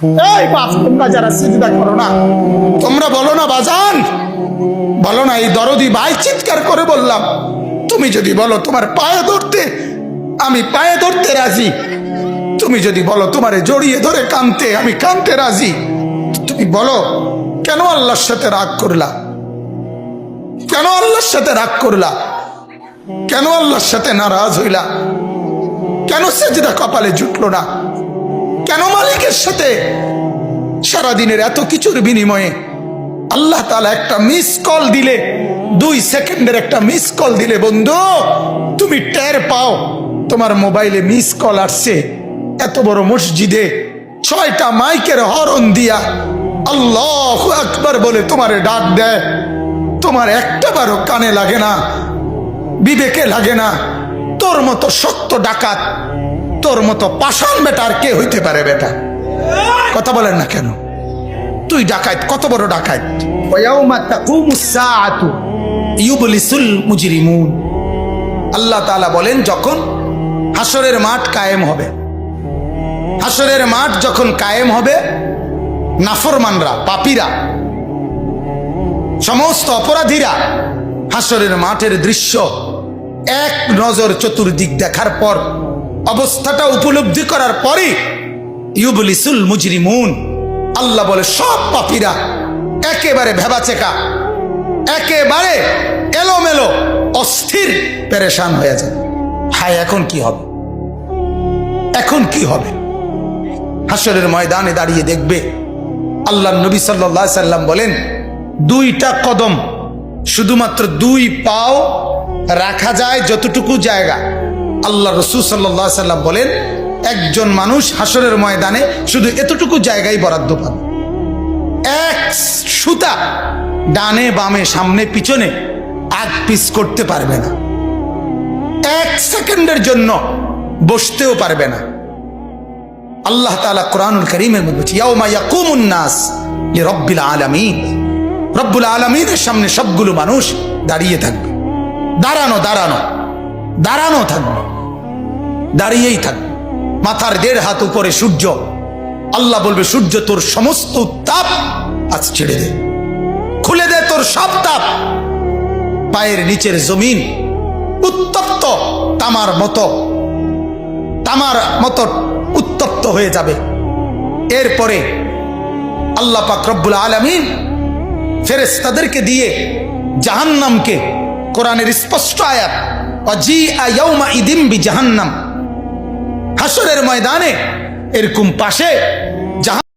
এই বাপ, তোমরা যারা সিজদা করো না, তোমরা বলো না বাজান, বলো না এই দরদি ভাই চিৎকার করে বললাম, তুমি যদি বলো তোমার পায়ে ধরতে, আমি পায়ে ধরতে রাজি। তুমি যদি বলো তোমারে জড়িয়ে ধরে কাঁদতে, আমি কাঁদতে রাজি। তুমি বলো কেন আল্লাহর সাথে রাগ করলা? কেন আল্লাহর সাথে রাগ করলা? কেন আল্লাহর সাথে নারাজ হইলা? কেন সেজদা কপালে জুটলো না? কেন মালিকের সাথে সারাদিনের এত কিছুর বিনিময়ে আল্লাহ তাআলা একটা মিস কল দিলে, 2 সেকেন্ডের একটা মিস কল দিলে বন্ধু তুমি টের পাও তোমার মোবাইলে মিস কল আসছে, এত বড় মসজিদে 6টা মাইকের হরন দিয়া আল্লাহু আকবার বলে তোমারে ডাক দেয়, তোমার একটাবারও কানে লাগে না, বিবেকে লাগে না। তোর মতো সত্য ডাকাত, তোর মতো পাষাণ বেটা আর কে হইতে পারে? বেটা কথা বলেন না কেন? তুই ডাকাত, কত বড় ডাকাত। ওয়ায়াউমা তাকুমুস সাআতু ইউবলিসুল মুজরিমুন। আল্লাহ তাআলা বলেন যখন হাসরের মাঠ কায়েম হবে, হাসরের মাঠ যখন কায়েম হবে, নাফরমানরা, পাপীরা, সমস্ত অপরাধীরা হাসরের মাঠের দৃশ্য এক নজর চতুর্দিক দেখার পর, অবস্থাটা উপলব্ধি করার পরই ইউবলিসুল মুজরিমুন, আল্লাহ বলে সব পাপীরা একেবারে ভেবাচেকা, একেবারে এলোমেলো, অস্থির, পেরেশান হয়ে যায়। হায়, এখন কি হবে? এখন কি হবে? হাসরের ময়দানে দাঁড়িয়ে দেখবে আল্লাহ নবী সাল্লাল্লাহু আলাইহি সাল্লাম বলেন 2টা কদম, শুধুমাত্র 2 পাও রাখা যায় যতটুকু জায়গা। আল্লাহ রাসূল সাল্লাল্লাহু আলাইহি সাল্লাম বলেন একজন মানুষ হাসরের ময়দানে শুধু এতটুকু জায়গায় বরাদ্দ পাবে। 1 সুতা ডানে বামে সামনে পিছনে আগ পিছ করতে পারবে না, 1 সেকেন্ডের জন্য বসতেও পারবে না। আল্লাহ তাআলা কোরআনুল কারীমের মধ্যে বলছে ইয়াউমা ইয়াকুমুন নাস লিরাব্বিল আলামিন, রব্বুল আলামিনের সামনে সবগুলো মানুষ দাঁড়িয়ে থাকবে, দাঁড়ানো দাঁড়ানো দাঁড়ানো থাকবে, দাঁড়িয়েই থাকবে। মাথার 1.5 হাত উপরে সূর্য, আল্লাহ বলবে সূর্য তোর সমস্ত তাপ আজ ছেড়ে দে, খুলে দে তোর সব তাপ। পায়ের নিচের জমিন উত্তপ্ত তামার মতো উত্তপ্ত হয়ে যাবে। এরপরে আল্লাহ পাক রব্বুল আলামিন ফেরেশতাদেরকে দিয়ে জাহান্নামকে, কোরআনের স্পষ্ট আয়াত ওয়াজিআ ইয়াউমা ইদিম বিজাহান্নাম, হাসরের ময়দানে এরকম পাশে